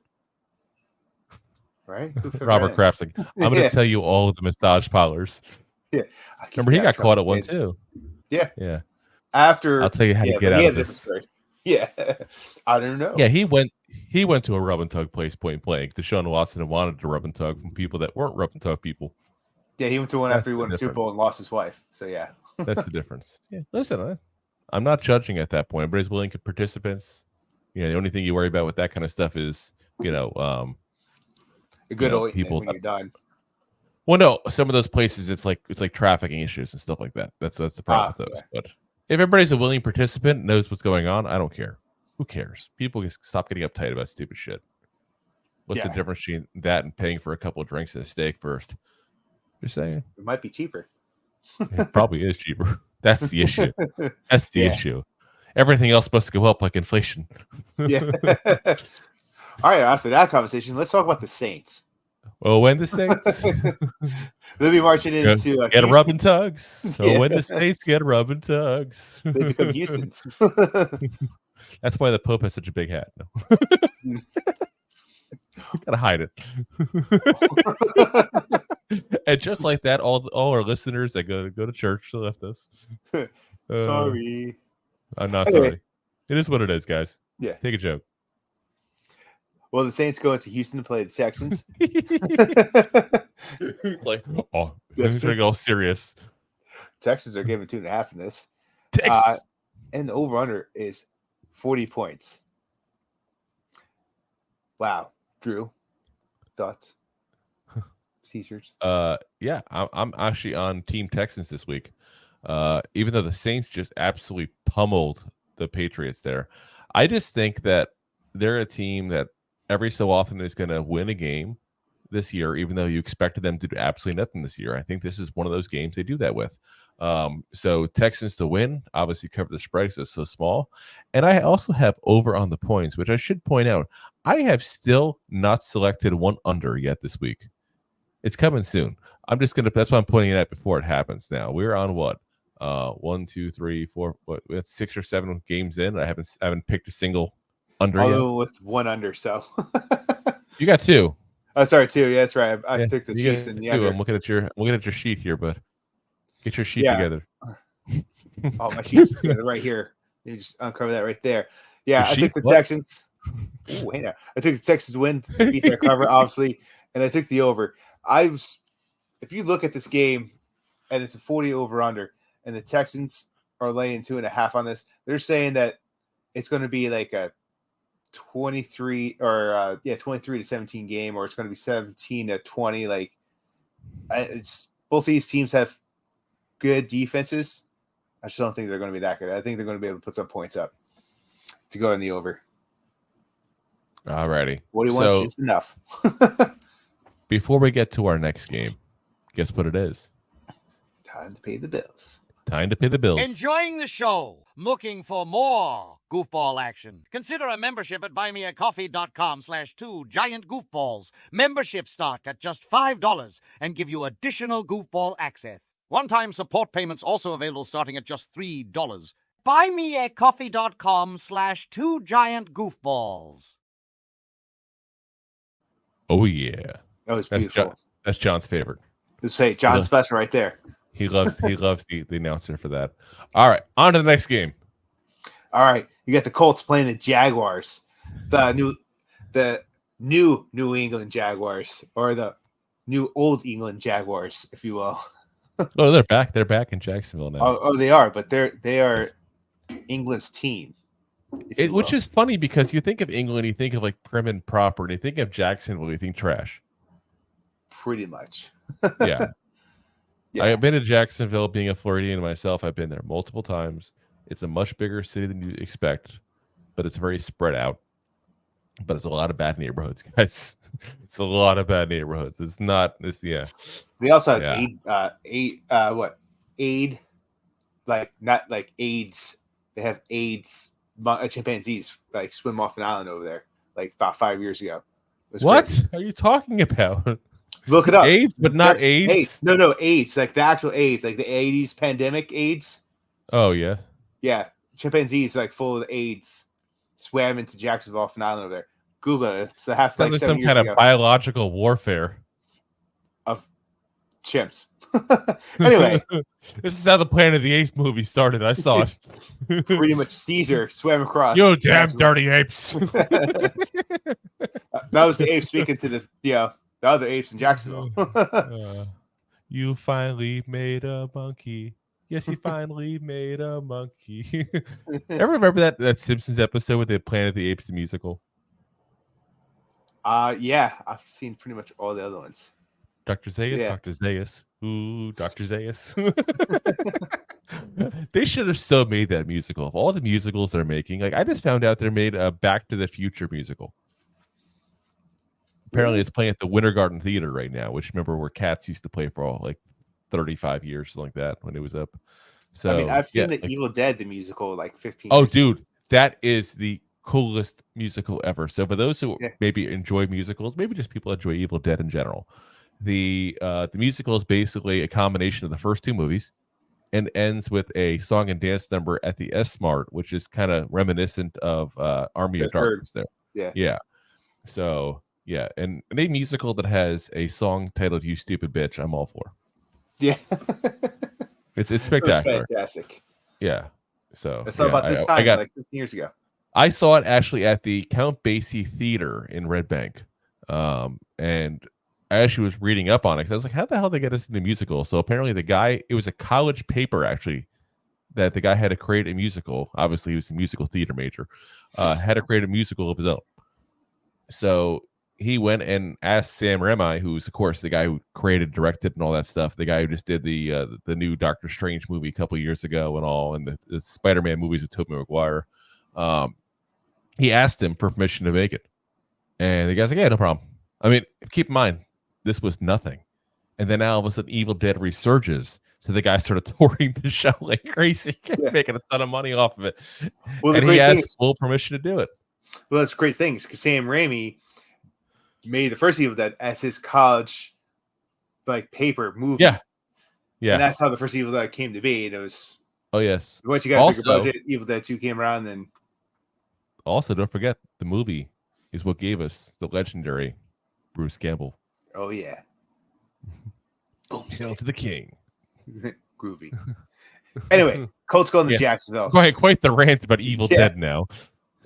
Right? Robert Kraft's like, I'm going to tell you all of the massage parlors. Yeah. Remember, he got caught at one too. Yeah. Yeah. After I'll tell you how to get out of this. Yeah. I don't know. Yeah, he went to a rub and tug place point blank. Deshaun Watson had wanted to rub and tug from people that weren't rub and tug people. Yeah, he went to one after he won the Super Bowl and lost his wife. So yeah. That's the difference. Yeah. Listen, I'm not judging at that point. Everybody's willing to participants. The only thing you worry about with that kind of stuff is, a good old people when you're done. Well, no, some of those places it's like trafficking issues and stuff like that. That's the problem with those. Okay. But if everybody's a willing participant, knows what's going on, I don't care. Who cares? People just stop getting uptight about stupid shit. What's the difference between that and paying for a couple of drinks and a steak first? Just saying. It might be cheaper. It probably is cheaper. That's the issue. That's the issue. Everything else supposed to go up like inflation. Yeah. All right, after that conversation, let's talk about the Saints. Well, when the Saints they'll be marching into get rubbing tugs. So when the Saints get rubbing tugs, they become Houston's. That's why the Pope has such a big hat. No. Gotta hide it. And just like that, all our listeners that go to church left us. Sorry. I'm not sorry. It is what it is, guys. Yeah. Take a joke. Will the Saints go into Houston to play the Texans? Like, oh, things are all serious. Texans are giving 2.5 in this. Texas. And the over-under is 40 points. Wow. Drew, thoughts? Caesars? Yeah, I'm actually on Team Texans this week. Even though the Saints just absolutely pummeled the Patriots there. I just think that they're a team that every so often is going to win a game this year, even though you expected them to do absolutely nothing this year. I think this is one of those games they do that with. So Texans to win, obviously cover the spread because it's so small. And I also have over on the points, which I should point out, I have still not selected one under yet this week. It's coming soon. That's why I'm pointing it out before it happens now. We're on what? 1, 2, 3, 4, that's 6 or 7 games in. I haven't picked a single under yet. With one under, so you got 2. Oh, sorry, 2. Yeah, that's right. I took the you Chiefs got and the 2. under. I'm looking at your sheet here, but get your sheet together. Oh, my sheet's together right here. You just uncover that right there. Yeah, I took the Texans. Ooh, hey now. I took the Texans win to beat their cover, obviously, and I took the over. If you look at this game, and it's a 40 over under, and the Texans are laying 2.5 on this, they're saying that it's going to be like a 23 to 17 game, or it's going to be 17 to 20. Like, it's both these teams have good defenses. I just don't think they're going to be that good. I think they're going to be able to put some points up to go in the over. Alrighty. 41 is just enough. Before we get to our next game, guess what it is? Time to pay the bills. Time to pay the bills. Enjoying the show? Looking for more goofball action? Consider a membership at buymeacoffee.com/2giantgoofballs. Memberships start at just $5 and give you additional goofball access. One-time support payments also available starting at just $3. buymeacoffee.com/2giantgoofballs. Oh yeah, that was beautiful. That's John's favorite. Let's say John's special right there. He loves the announcer for that. All right, on to the next game. All right, you got the Colts playing the Jaguars, the new New England Jaguars, or the new Old England Jaguars, if you will. Oh, they're back. They're back in Jacksonville now. Oh, they are, but they are England's team. Which is funny because you think of England, you think of like prim and proper, and you think of Jacksonville, you think trash. Pretty much. Yeah. I've been to Jacksonville, being a Floridian myself. I've been there multiple times. It's a much bigger city than you expect, but it's very spread out. But it's a lot of bad neighborhoods, guys. It's a lot of bad neighborhoods. It's not this. Yeah. They also have aid, like not like AIDS. They have AIDS. Chimpanzees like swim off an island over there, like about 5 years ago. What crazy. are you talking about? Look it up. AIDS, but not AIDS. No, AIDS, like the actual AIDS, like the 80s pandemic AIDS. Oh yeah. Yeah, chimpanzees like full of AIDS swam into Jacksonville off an island over there. Google it. So half like some kind of biological warfare of chimps. Anyway, this is how the Planet of the Apes movie started. I saw it. Pretty much Caesar swam across. You damn dirty apes. That was the ape speaking to the other apes in Jacksonville. You finally made a monkey. Yes, you finally made a monkey. Ever remember that Simpsons episode with the Planet of the Apes, the musical? Yeah, I've seen pretty much all the other ones. Dr. Zaius, Yeah. Dr. Zaius. Ooh, Dr. Zaius. They should have so made that musical. Of all the musicals they're making, like I just found out they made a Back to the Future musical. Apparently, it's playing at the Winter Garden Theater right now, which remember where Cats used to play for all like 35 years, something like that, when it was up. So I mean, I've seen the Evil Dead the musical like 15. Oh, years ago. dude, that is the coolest musical ever. So for those who maybe enjoy musicals, maybe just people enjoy Evil Dead in general, the musical is basically a combination of the first 2 movies and ends with a song and dance number at the S-Mart, which is kind of reminiscent of Army of Darkness there. Yeah. So, yeah, and a musical that has a song titled "You Stupid Bitch," I'm all for. Yeah. It's spectacular. Fantastic. Yeah. So I saw about this time, like 15 years ago. I saw it actually at the Count Basie Theater in Red Bank. And I actually was reading up on it because I was like, how the hell did they get us in the musical? So apparently it was a college paper actually that the guy had to create a musical. Obviously, he was a musical theater major. Had to create a musical of his own. So he went and asked Sam Raimi, who's of course the guy who created, directed, and all that stuff. The guy who just did the new Doctor Strange movie a couple years ago and all, and the Spider-Man movies with Tobey Maguire. He asked him for permission to make it, and the guy's like, "Yeah, no problem." I mean, keep in mind this was nothing, and then all of a sudden, Evil Dead resurges. So the guy started touring the show like crazy, making a ton of money off of it. Well, and he has full permission to do it. Well, that's great things because Sam Raimi made the first Evil Dead as his college paper movie. Yeah. And that's how the first Evil Dead came to be. And it was yes. Once you got a bigger budget, Evil Dead 2 came around. And also, don't forget the movie is what gave us the legendary Bruce Campbell. Oh yeah. Hail to the king. Groovy. Anyway, Colts going to Jacksonville. Quite the rant about Evil Dead now.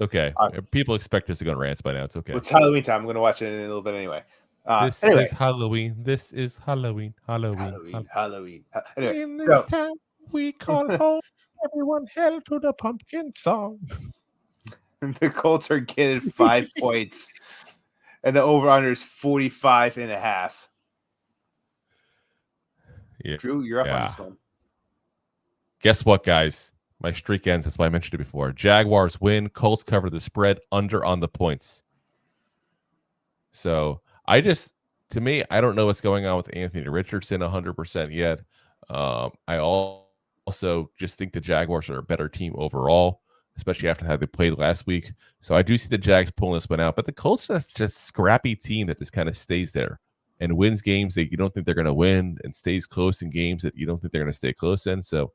Okay. People expect us to go on rants by now. It's okay. Well, it's Halloween time. I'm going to watch it in a little bit anyway. This is Halloween. This is Halloween. Halloween. Anyway, in this town, we call home. Everyone hail to the pumpkin song. The Colts are getting 5 points. And the over-under is 45.5. Yeah. Drew, you're up on this one. Guess what, guys? My streak ends. That's why I mentioned it before. Jaguars win. Colts cover the spread under on the points. So I don't know what's going on with Anthony Richardson 100% yet. I also just think the Jaguars are a better team overall, especially after how they played last week. So I do see the Jags pulling this one out, but the Colts are just a scrappy team that just kind of stays there and wins games that you don't think they're going to win and stays close in games that you don't think they're going to stay close in. So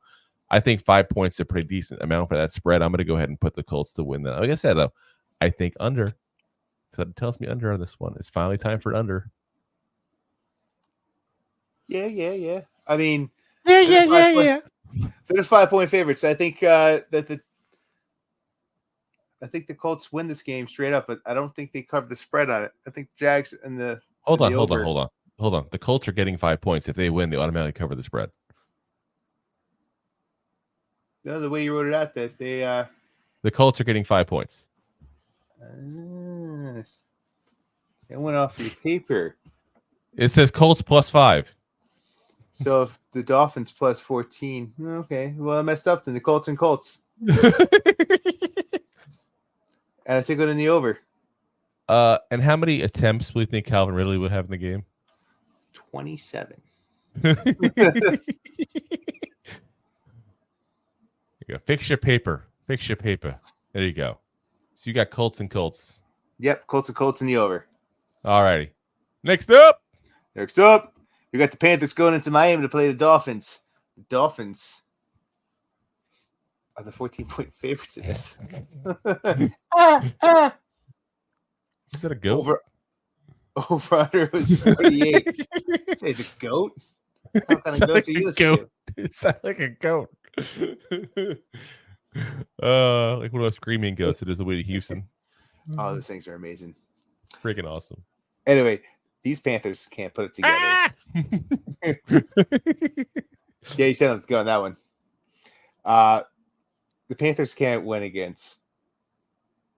I think 5 points is a pretty decent amount for that spread. I'm going to go ahead and put the Colts to win that. Like I said, though, I think under. So it tells me under on this one. It's finally time for an under. Yeah. I mean, yeah. They're 5-point favorites. I think I think the Colts win this game straight up, but I don't think they cover the spread on it. I think the Jags and the Hold on. The Colts are getting 5 points. If they win, they automatically cover the spread. No, the way you wrote it out, that they the Colts are getting 5 points. It went off your paper. It says Colts +5. So if the Dolphins +14, okay. Well, I messed up then. The Colts and Colts. And I took it in the over. And how many attempts will you think Calvin Ridley would have in the game? 27. You go. Fix your paper. There you go. So you got Colts and Colts. Yep, Colts and Colts in the over. All righty. Next up, we got the Panthers going into Miami to play the Dolphins. The Dolphins are the 14-point favorites in this. Is that a goat? Over under was 48. Say it's a goat. How kind of goats are you listening to? It sounds like a goat. Like one of those screaming goats that is the way to Houston. Oh, those things are amazing. Freaking awesome. Anyway, these Panthers can't put it together. Yeah, you said let's go on that one. The Panthers can't win against.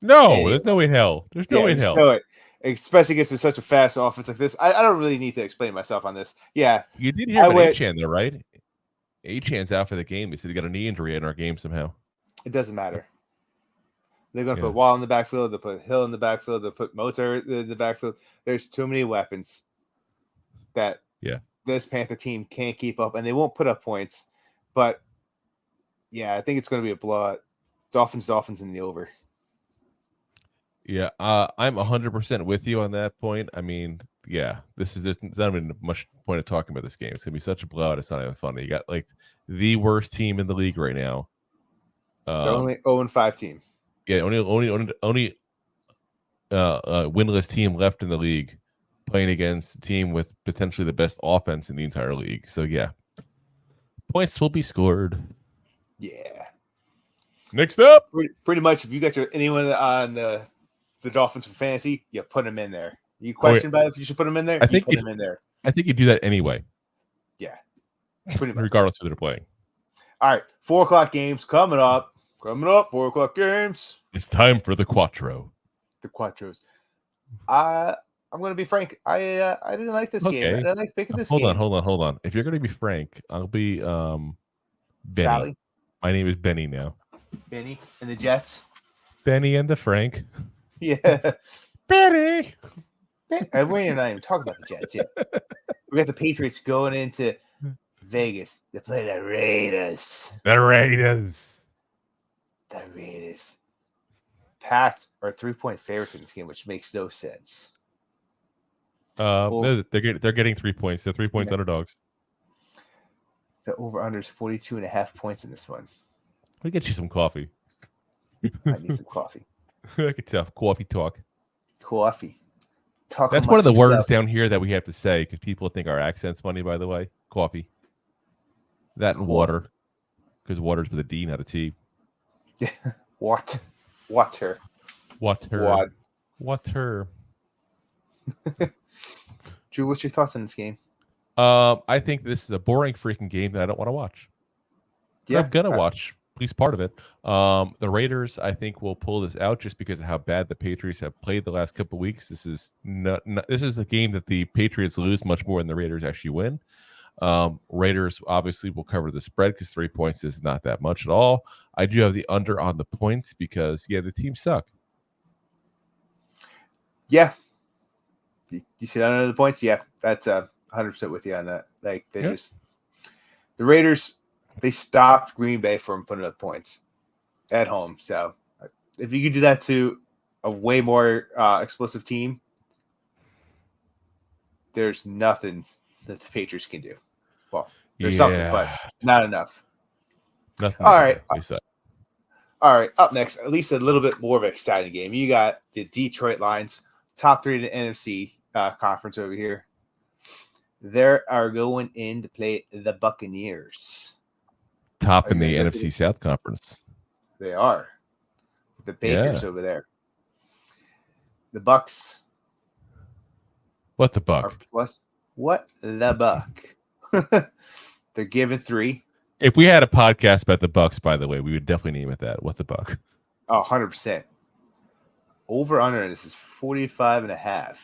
There's no way in hell. There's no way in hell. No way. Especially against such a fast offense like this. I don't really need to explain myself on this. Yeah. You did hear about Achan though, right? Achan's out for the game. They said he got a knee injury in our game somehow. It doesn't matter. They're going to put Wall in the backfield. They'll put Hill in the backfield. They'll put Mozart in the backfield. There's too many weapons that this Panther team can't keep up, and they won't put up points. But, yeah, I think it's going to be a blowout. Dolphins in the over. Yeah, I'm 100% with you on that point. I mean, this is just not even much point of talking about this game. It's going to be such a blowout. It's not even funny. You got, the worst team in the league right now. They're only 0-5 team. Yeah, only winless team left in the league, playing against a team with potentially the best offense in the entire league. So points will be scored. Yeah. Next up. Pretty much, if you got anyone on the Dolphins for fantasy, you put them in there. You question about if you should put them in there? I think you put them in there. I think you do that anyway. Yeah, pretty much. Regardless of who they're playing. All right, 4:00 games coming up. 4:00 games. It's time for the Quattro. The Quattros. I'm going to be frank. I didn't like this game. I didn't like picking this game. Hold on. If you're going to be frank, I'll be Benny. Sally? My name is Benny now. Benny and the Jets. Benny and the Frank. Yeah. Benny. We're not even talking about the Jets yet. We got the Patriots going into Vegas to play the Raiders. The Raiders. Pats are 3-point favorites in this game, which makes no sense. They're getting 3 points. They're 3 points underdogs. The over-under is 42.5 points in this one. Let me get you some coffee. I need some coffee. I can tell. Coffee talk. Coffee. Talk. That's one of the words down here that we have to say because people think our accent's funny, by the way. Coffee. That and water. Because water's with a D, not a T. Water. Drew, what's your thoughts on this game? I think this is a boring freaking game that I don't want to watch. Yeah, I'm gonna watch at least part of it. The Raiders, I think, will pull this out just because of how bad the Patriots have played the last couple of weeks. This is this is a game that the Patriots lose much more than the Raiders actually win. Raiders obviously will cover the spread because 3 points is not that much at all. I do have the under on the points because the teams suck. Yeah. You see that under the points? Yeah, that's 100% with you on that. Like the Raiders, they stopped Green Bay from putting up points at home. So if you could do that to a way more explosive team, there's nothing that the Patriots can do. Well, there's something, but not enough. Nothing. All right. All right. Up next, at least a little bit more of an exciting game. You got the Detroit Lions, top 3 in the NFC conference over here. They are going in to play the Buccaneers. Top in the NFC South Conference. They are. The Bakers over there. The Bucks. What the Buck? What the Buck? They're giving 3. If we had a podcast about the Bucks, by the way, we would definitely name it that. What the Buck? Oh, 100%. Over under this is 45.5.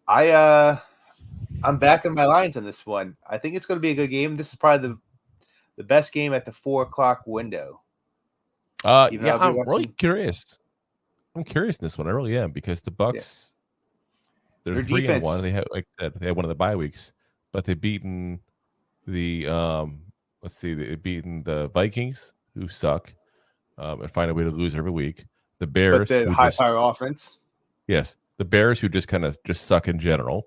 I'm backing my Lions on this one. I think it's going to be a good game. This is probably the best game at the 4:00 window. I'm really curious. I'm curious in this one. I really am because the Bucks, they're 3-1. They have, like I said, they had one of the bye weeks, but they've beaten the they've beaten the Vikings, who suck, and find a way to lose every week. The Bears, but the high-power offense. Yes, the Bears, who just kind of suck in general.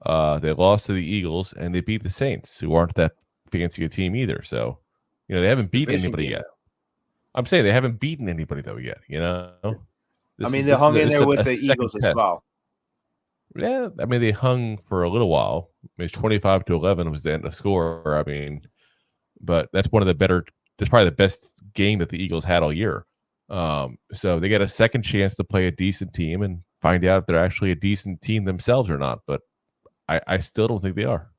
They lost to the Eagles, and they beat the Saints, who aren't that fancy a team either. So, they haven't beaten anybody yet. I'm saying they haven't beaten anybody though yet. They hung in there with the Eagles as well. Yeah, they hung for a little while. It's 25-11 was the end of score. But that's one of the better. That's probably the best game that the Eagles had all year. So they get a second chance to play a decent team and find out if they're actually a decent team themselves or not. But I still don't think they are.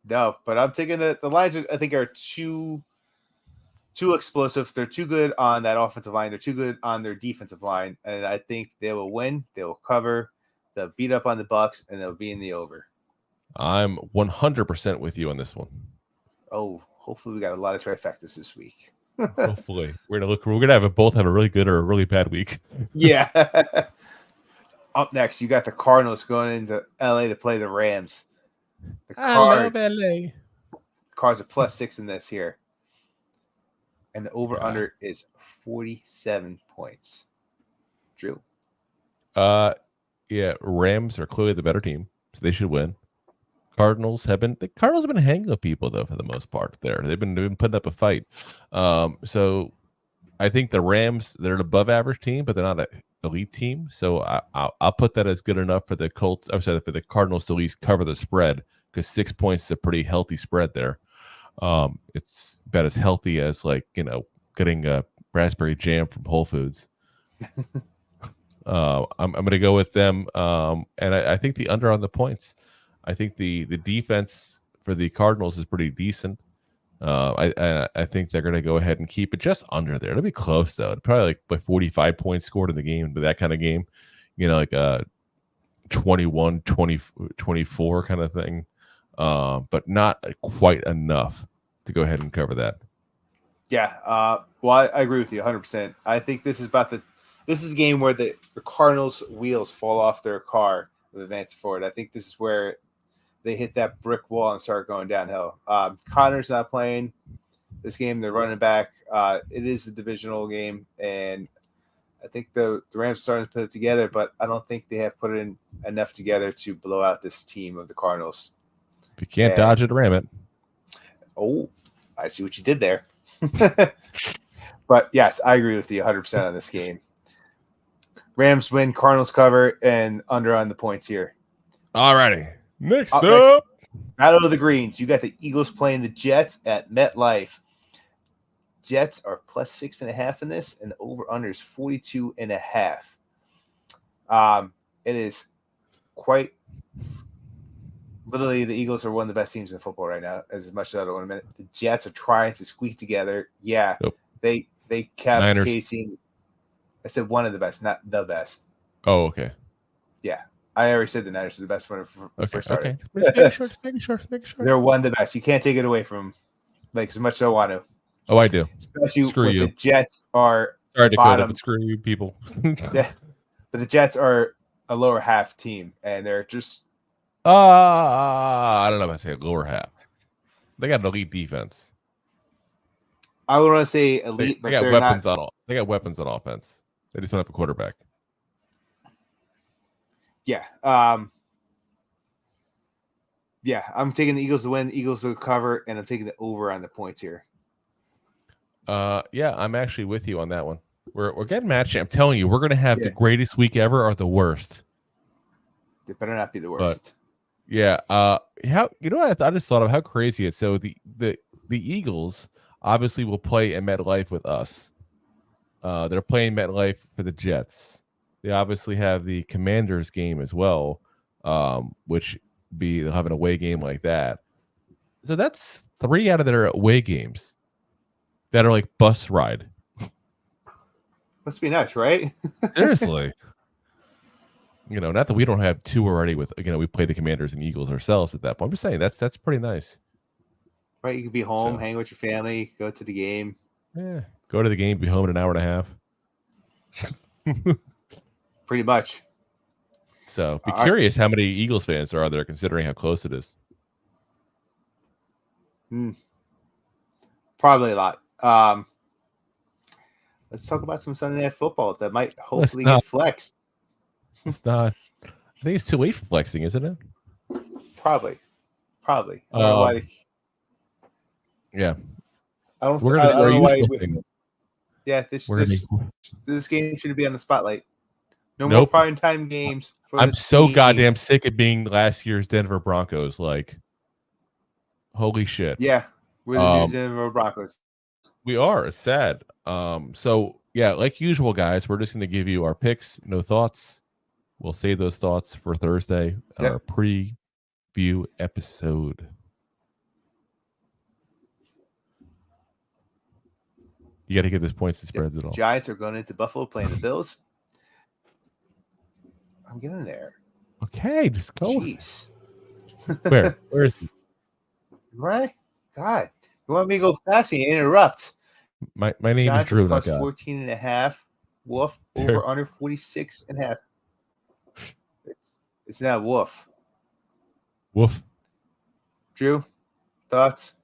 No, but I'm thinking that the Lions, I think, are too explosive. They're too good on that offensive line. They're too good on their defensive line, and I think they will win. They will cover. They'll beat up on the Bucks, and they'll be in the over. I'm 100% with you on this one. Oh, hopefully we got a lot of trifectas this week. Hopefully, we're gonna both have a really good or a really bad week. Yeah. Up next, you got the Cardinals going into LA to play the Rams. The Cards, I love LA. Cards are +6 in this here, and the over/under is 47 points. Drew. Rams are clearly the better team, so they should win. Cardinals have been hanging with people though for the most part. They've been putting up a fight. So I think the Rams, they're an above average team, but they're not an elite team. So I'll put that as good enough for the Colts. I'm sorry, for the Cardinals to at least cover the spread because 6 points is a pretty healthy spread there. It's about as healthy as getting a raspberry jam from Whole Foods. I'm going to go with them, and I think the under on the points. I think the defense for the Cardinals is pretty decent. I think they're going to go ahead and keep it just under there. It'll be close though. It'll probably like by 45 points scored in the game, but that kind of game, like a 21, 20, 24 kind of thing, but not quite enough to go ahead and cover that. Yeah. Well, I agree with you 100%. I think this is the game where the Cardinals' wheels fall off their car with advancing forward. I think this is where they hit that brick wall and start going downhill. Connor's not playing this game. They're running back. It is a divisional game, and I think the Rams are starting to put it together, but I don't think they have put it in enough together to blow out this team of the Cardinals. If you can't dodge it, ram it. Oh, I see what you did there. But yes, I agree with you 100% on this game. Rams win, Cardinals cover, and under on the points here. All righty. Next up. Battle of the Greens. You got the Eagles playing the Jets at MetLife. Jets are plus 6.5 in this, and the over-under is 42.5. It is quite literally the Eagles are one of the best teams in football right now, as much as I don't want to admit it. The Jets are trying to squeak together. Yeah, nope. They kept Niners. casing. I said one of the best, not the best. Oh, okay. Yeah. I already said the Niners are the best one for first started. Okay. Just making sure. They're one of the best. You can't take it away from them, as much as I want to. Oh, I do. Especially Screw when you. The Jets are Sorry, Dakota, bottom. but screw you people. Yeah. But the Jets are a lower half team, and they're just I don't know if I say lower half. They got an elite defense. I would want to say elite, They but got they're weapons not. they got weapons on offense. They just don't have a quarterback. Yeah. Yeah, I'm taking the Eagles to win, Eagles to cover, and I'm taking the over on the points here. Yeah, I'm actually with you on that one. We're getting matched. I'm telling you, we're gonna have the greatest week ever or the worst. They better not be the worst. Yeah. How what I just thought of how crazy it's so the Eagles obviously will play in MetLife with us. They're playing MetLife for the Jets. They obviously have the Commanders game as well, which they'll have an away game like that. So that's 3 out of their away games that are like bus ride. Must be nice, right? Seriously. Not that we don't have 2 already with, we play the Commanders and Eagles ourselves at that point. I'm just saying that's pretty nice. Right, you can be home, hang with your family, go to the game. Yeah, go to the game, be home in an hour and a half. Pretty much. So be curious how many Eagles fans are there considering how close it is. Probably a lot. Let's talk about some Sunday Night Football that might hopefully get flexed. It's not. I think it's too late for flexing, isn't it? Probably. I don't know why. Yeah. I don't know why. Yeah, this game shouldn't be on the spotlight. No more prime time games. I'm so goddamn sick of being last year's Denver Broncos. Like, holy shit. Yeah, we're the Denver Broncos. We are. It's sad. So yeah, like usual, guys, we're just going to give you our picks. No thoughts. We'll save those thoughts for Thursday on our preview episode. You got to get this points and spreads at all. Giants are going into Buffalo playing the Bills. I'm getting there. Okay, just go. Jeez. Where is he? Right? God. You want me to go fast and interrupt? My name Giants is Drew. Plus 14.5. Wolf over under 46.5. It's not Wolf. Woof. Drew, thoughts?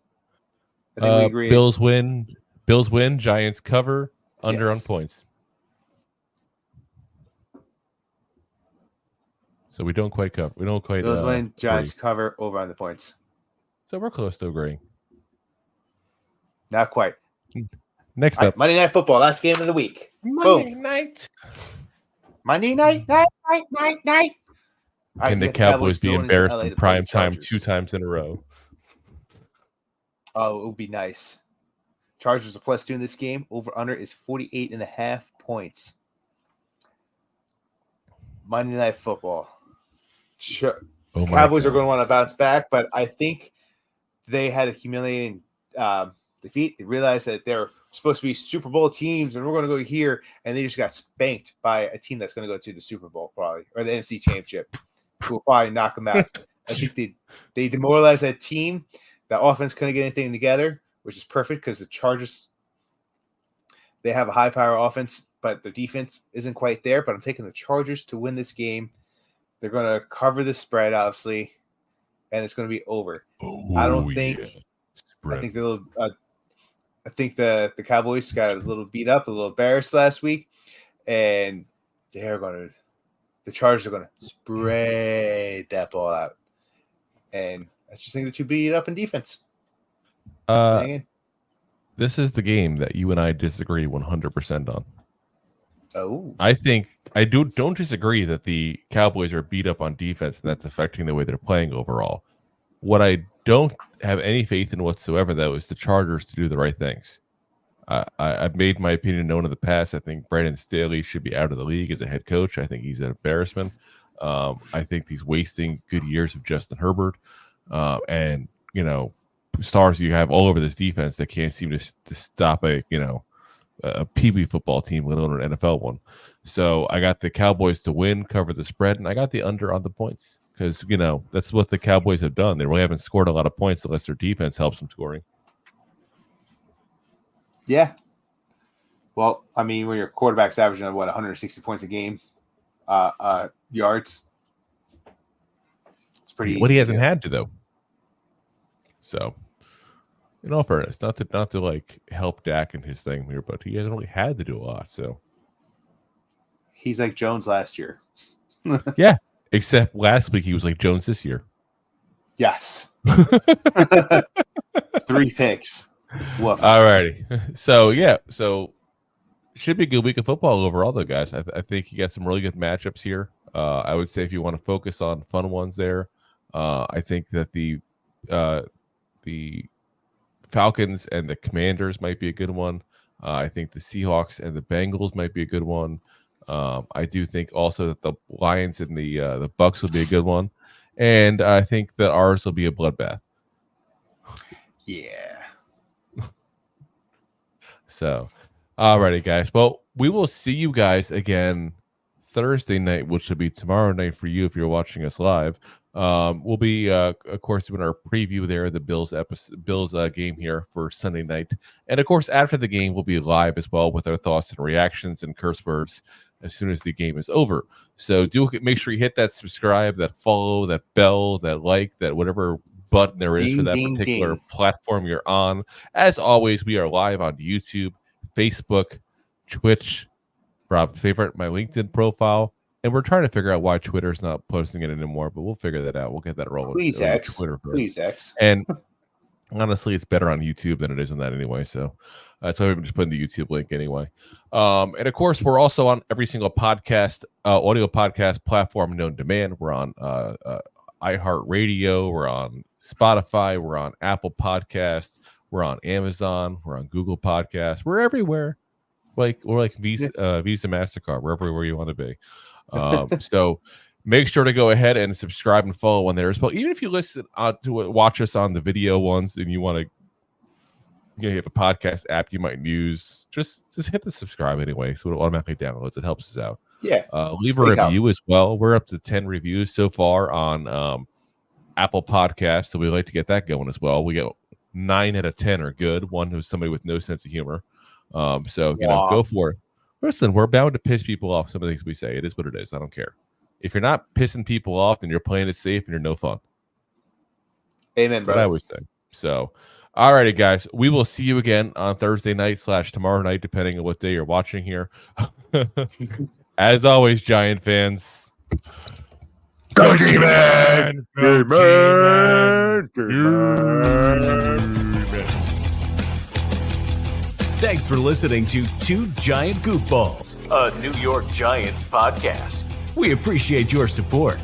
I think we agree. Bills win. Giants cover. Under on points. So we don't quite cover. We don't quite. Bills win. Giants cover. Over on the points. So we're close to agreeing. Not quite. Next up, Monday Night Football, last game of the week. Monday night. Can the Cowboys be embarrassed in prime time 2 times in a row? Oh, it would be nice. Chargers are +2 in this game. Over under is 48.5 points. Monday Night Football. Sure. Oh my Cowboys God. are going to want to bounce back, but I think they had a humiliating defeat. They realized that they're supposed to be Super Bowl teams, and we're going to go here, and they just got spanked by a team that's going to go to the Super Bowl probably, or the NFC Championship, who will probably knock them out. I think they demoralized that team. The offense couldn't get anything together, which is perfect because the Chargers, they have a high-power offense, but their defense isn't quite there. But I'm taking the Chargers to win this game. They're going to cover the spread, obviously, and it's going to be over. I don't think. Yeah. I think I think the Cowboys got a little beat up, a little embarrassed last week, and the Chargers are going to spread that ball out, and I just think they're too beat up in defense. This is the game that you and I disagree 100% on. Oh, I think I don't disagree that the Cowboys are beat up on defense and that's affecting the way they're playing overall. What I don't have any faith in whatsoever, though, is the Chargers to do the right things. I've made my opinion known in the past. I think Brandon Staley should be out of the league as a head coach. I think he's an embarrassment. I think he's wasting good years of Justin Herbert. And, stars you have all over this defense that can't seem to stop a Pee-wee football team, let alone an NFL one. So I got the Cowboys to win, cover the spread, and I got the under on the points because, that's what the Cowboys have done. They really haven't scored a lot of points unless their defense helps them scoring. yeah. Well, I mean, when your quarterback's averaging 160 points a game, yards, it's pretty. What he hasn't had to though. So, in all fairness, not to like help Dak in his thing here, but he hasn't really had to do a lot. So He's like Jones last year. yeah, except last week he was like Jones this year. Yes. 3 picks. Woof. Alrighty. So should be a good week of football overall, though, guys. I think you got some really good matchups here. I would say if you want to focus on fun ones there, I think that the Falcons and the Commanders might be a good one. I think the Seahawks and the Bengals might be a good one. I do think also that the Lions and the Bucks will be a good one, and I think that ours will be a bloodbath. Yeah. So, alrighty, guys. Well, we will see you guys again Thursday night, which will be tomorrow night for you if you're watching us live. We'll be, of course, doing our preview there, the Bills game here for Sunday night, and of course, after the game, we'll be live as well with our thoughts and reactions and curse words as soon as the game is over. So, make sure you hit that subscribe, that follow, that bell, that like, that whatever button there is for that particular platform you're on. As always, we are live on YouTube, Facebook, Twitch. Rob, favorite my LinkedIn profile. And we're trying to figure out why Twitter's not posting it anymore, but we'll figure that out. We'll get that rolling. Please X. Twitter first. Please X. And honestly, it's better on YouTube than it is on that anyway. So that's why we're just putting the YouTube link anyway. And of course, we're also on every single podcast, audio podcast platform known to man. We're on iHeartRadio. We're on Spotify. We're on Apple Podcasts. We're on Amazon. We're on Google Podcasts. We're everywhere. We're like Visa MasterCard. We're everywhere you want to be. So make sure to go ahead and subscribe and follow on there as well. Even if you listen to watch us on the video ones and you want to, you have a podcast app you might use, just hit the subscribe anyway, so it automatically downloads. It helps us out. Yeah. Leave a review as well. We're up to 10 reviews so far on Apple Podcasts, so we like to get that going as well. We got 9 out of 10 are good. One who's somebody with no sense of humor. So go for it. Listen, we're bound to piss people off. Some of the things we say, it is what it is. I don't care. If you're not pissing people off, then you're playing it safe and you're no fun. Amen, bro. What I always say. So, alrighty, guys, we will see you again on Thursday night / tomorrow night, depending on what day you're watching here. As always, Giant fans, go G-Man! G-Man! G-Man! Thanks for listening to Two Giant Goofballs, a New York Giants podcast. We appreciate your support.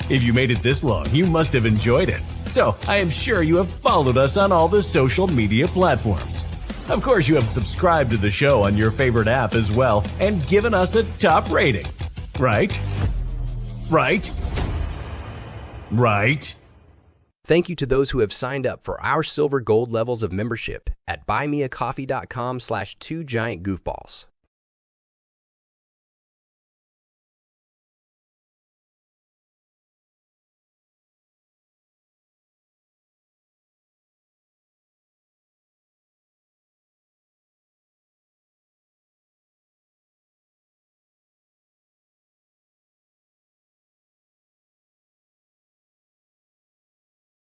If you made it this long, you must have enjoyed it. So I am sure you have followed us on all the social media platforms. Of course, you have subscribed to the show on your favorite app as well and given us a top rating. Right? Right? Right? Thank you to those who have signed up for our silver gold levels of membership at buymeacoffee.com/2giantgoofballs.